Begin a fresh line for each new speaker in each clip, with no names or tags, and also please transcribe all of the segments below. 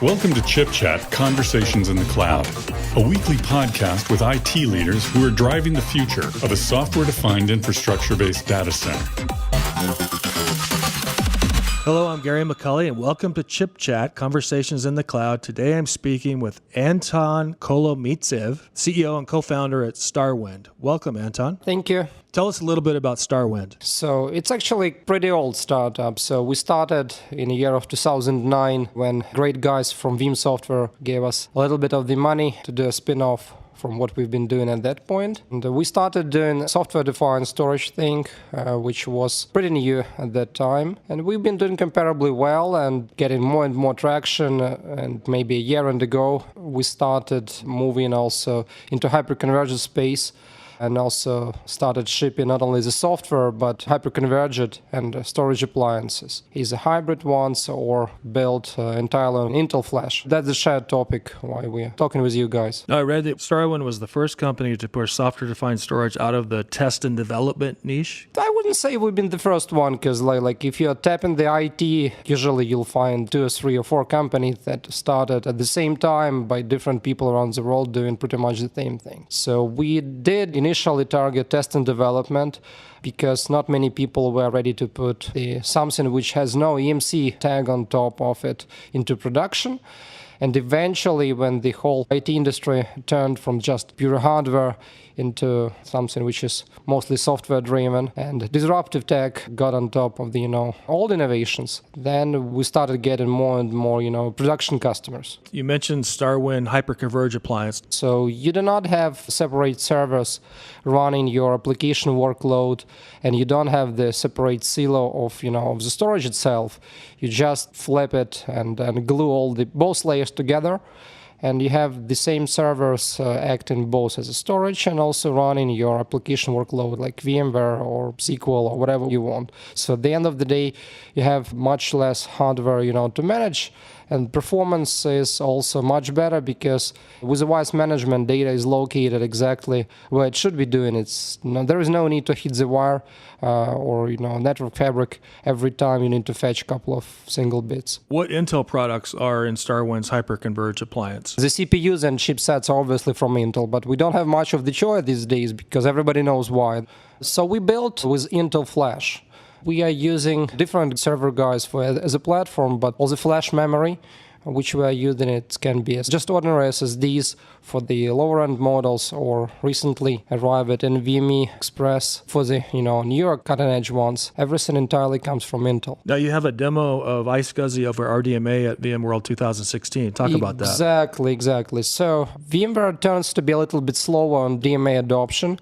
Welcome to Chip Chat Conversations in the Cloud, a weekly podcast with IT leaders who are driving the future of a software-defined infrastructure-based data center.
Hello, I'm Gary McCulley, and welcome to Chip Chat Conversations in the Cloud. Today I'm speaking with Anton Kolomyeytsev, CEO and co-founder at StarWind. Welcome, Anton.
Thank you.
Tell us a little bit about StarWind.
So it's actually a pretty old startup. So we started in the year of 2009 when great guys from Veeam Software gave us a little bit of the money to do a spin-off from what we've been doing at that point. And we started doing software-defined storage thing, which was pretty new at that time. And we've been doing comparably well and getting more and more traction. And maybe a year ago, we started moving also into hyperconverged space, and also started shipping not only the software, but hyperconverged and storage appliances. Either hybrid ones or built entirely on Intel Flash. That's the shared topic why we're talking with you guys.
Now, I read that StarWind was the first company to push software-defined storage out of the test and development niche.
I wouldn't say we've been the first one, because like if you're tapping the IT, usually you'll find 2 or 3 or 4 companies that started at the same time by different people around the world doing pretty much the same thing. So we did initially target test and development because not many people were ready to put something which has no EMC tag on top of it into production. And eventually, when the whole IT industry turned from just pure hardware into something which is mostly software-driven and disruptive tech got on top of the, old innovations, then we started getting more and more, production customers.
You mentioned StarWind HyperConverged Appliance.
So you do not have separate servers running your application workload, and you don't have the separate silo of, of the storage itself. You just flip it and glue both layers together. And you have the same servers acting both as a storage and also running your application workload like VMware or SQL or whatever you want. So at the end of the day, you have much less hardware, to manage. And performance is also much better because with the wise management, data is located exactly where it should be doing. There is no need to hit the wire or network fabric every time you need to fetch a couple of single bits.
What Intel products are in StarWind's HyperConverged Appliance?
The CPUs and chipsets are obviously from Intel, but we don't have much of the choice these days because everybody knows why. So we built with Intel Flash. We are using different server guys as a platform, but all the flash memory, which we are using, it can be just ordinary SSDs for the lower-end models, or recently arrived at NVMe Express for the newer cutting-edge ones. Everything entirely comes from Intel.
Now you have a demo of iSCSI over RDMA at VMworld 2016. Talk about that.
Exactly. So VMware turns to be a little bit slower on DMA adoption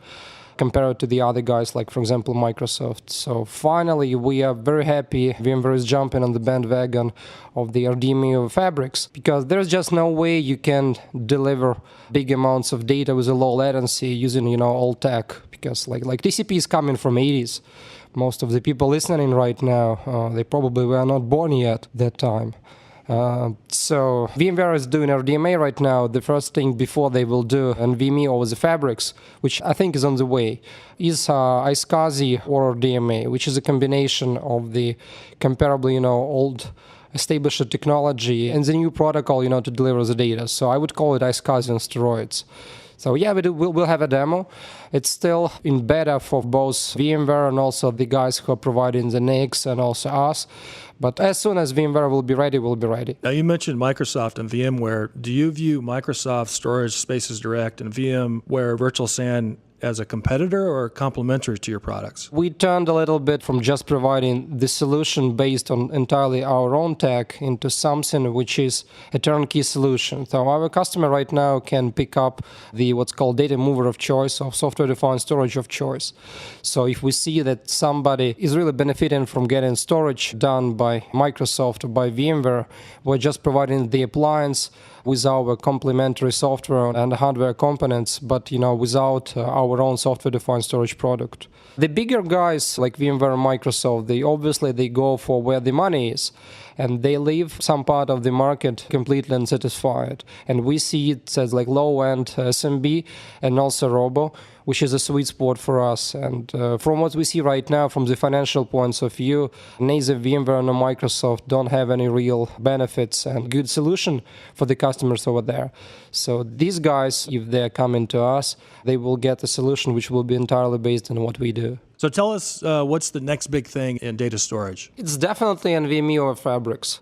compared to the other guys, like, for example, Microsoft. So finally, we are very happy VMware is jumping on the bandwagon of the RDMA fabrics, because there's just no way you can deliver big amounts of data with a low latency using, old tech, because like TCP is coming from 80s. Most of the people listening right now, they probably were not born yet that time. So VMware is doing RDMA right now. The first thing before they will do NVMe over the fabrics, which I think is on the way, is iSCSI or RDMA, which is a combination of the comparably, old established technology and the new protocol, to deliver the data. So I would call it iSCSI on steroids. So yeah, we'll have a demo. It's still in beta for both VMware and also the guys who are providing the NICs and also us. But as soon as VMware will be ready, we'll be ready.
Now, you mentioned Microsoft and VMware. Do you view Microsoft Storage Spaces Direct and VMware Virtual SAN as a competitor or complementary to your products?
We turned a little bit from just providing the solution based on entirely our own tech into something which is a turnkey solution. So our customer right now can pick up the what's called data mover of choice or software-defined storage of choice. So if we see that somebody is really benefiting from getting storage done by Microsoft or by VMware, we're just providing the appliance with our complementary software and hardware components, but without our own software-defined storage product. The bigger guys like VMware and Microsoft, they go for where the money is, and they leave some part of the market completely unsatisfied. And we see it as like low-end SMB and also Robo, which is a sweet spot for us. And from what we see right now, from the financial points of view, neither VMware nor Microsoft don't have any real benefits and good solution for the customers over there. So these guys, if they're coming to us, they will get a solution which will be entirely based on what we do.
So tell us what's the next big thing in data storage?
It's definitely NVMe over Fabrics.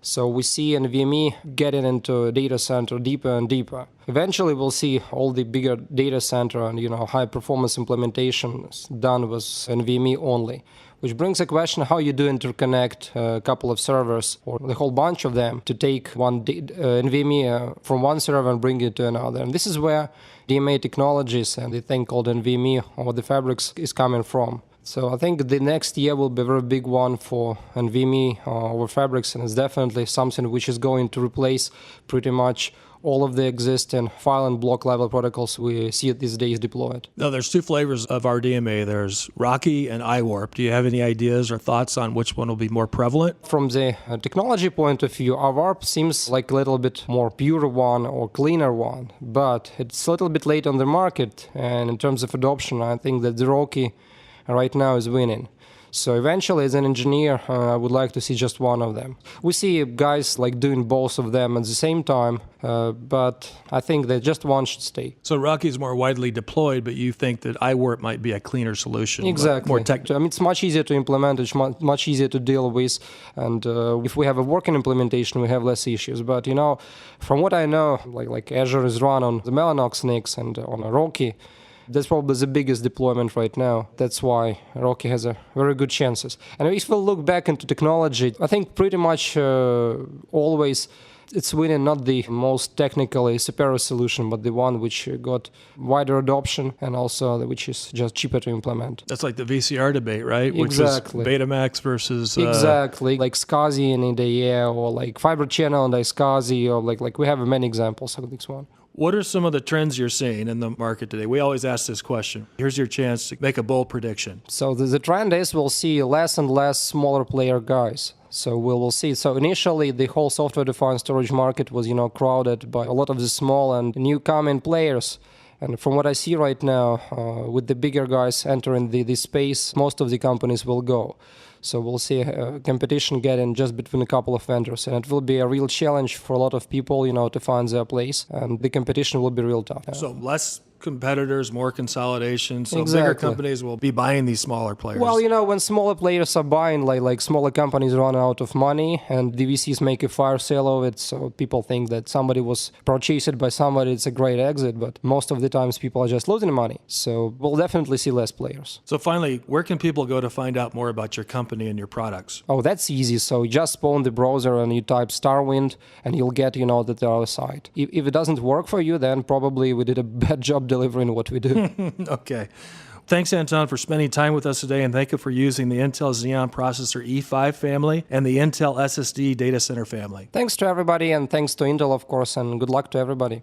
So we see NVMe getting into data center deeper and deeper. Eventually, we'll see all the bigger data center and high performance implementations done with NVMe only. Which brings a question how you do interconnect a couple of servers or the whole bunch of them to take one NVMe from one server and bring it to another. And this is where DMA technologies and the thing called NVMe or the Fabrics is coming from. So I think the next year will be a very big one for NVMe over Fabrics, and it's definitely something which is going to replace pretty much all of the existing file and block level protocols we see these days deployed.
Now, there's two flavors of RDMA. There's Rocky and iWarp. Do you have any ideas or thoughts on which one will be more prevalent?
From the technology point of view, iWarp seems like a little bit more pure one or cleaner one, but it's a little bit late on the market. And in terms of adoption, I think that the Rocky right now is winning. So eventually, as an engineer, I would like to see just one of them. We see guys like doing both of them at the same time, but I think that just one should stay.
So Rocky is more widely deployed, but you think that iWarp might be a cleaner solution?
Exactly.
More technical.
I mean, it's much easier to implement, it's much easier to deal with, and if we have a working implementation, we have less issues. But, from what I know, like Azure is run on the Mellanox NICs and on a Rocky. That's probably the biggest deployment right now. That's why Rocky has a very good chances. And if we look back into technology, I think pretty much always it's winning not the most technically superior solution, but the one which got wider adoption and also which is just cheaper to implement.
That's like the VCR debate, right?
Exactly.
Which was Betamax versus...
Exactly. Like SCSI and IDE or like Fiber Channel and iSCSI or like we have many examples of this one.
What are some of the trends you're seeing in the market today? We always ask this question. Here's your chance to make a bold prediction.
So the trend is we'll see less and less smaller player guys. So we'll see. So initially, the whole software-defined storage market was, crowded by a lot of the small and newcoming players. And from what I see right now, with the bigger guys entering the space, most of the companies will go. So we'll see competition getting just between a couple of vendors. And it will be a real challenge for a lot of people, to find their place. And the competition will be real tough.
So less competitors, more consolidation. So
Exactly.
bigger companies will be buying these smaller players.
Well, when smaller players are buying, like smaller companies run out of money and DVCs make a fire sale of it, so people think that somebody was purchased by somebody, it's a great exit, but most of the times people are just losing money. So we'll definitely see less players.
So finally, where can people go to find out more about your company and your products?
Oh, that's easy. So you just spawn the browser and you type StarWind and you'll get, the other site. If it doesn't work for you, then probably we did a bad job delivering what we do.
Okay. Thanks, Anton, for spending time with us today, and thank you for using the Intel Xeon Processor E5 family and the Intel SSD data center family.
Thanks to everybody, and thanks to Intel, of course, and good luck to everybody.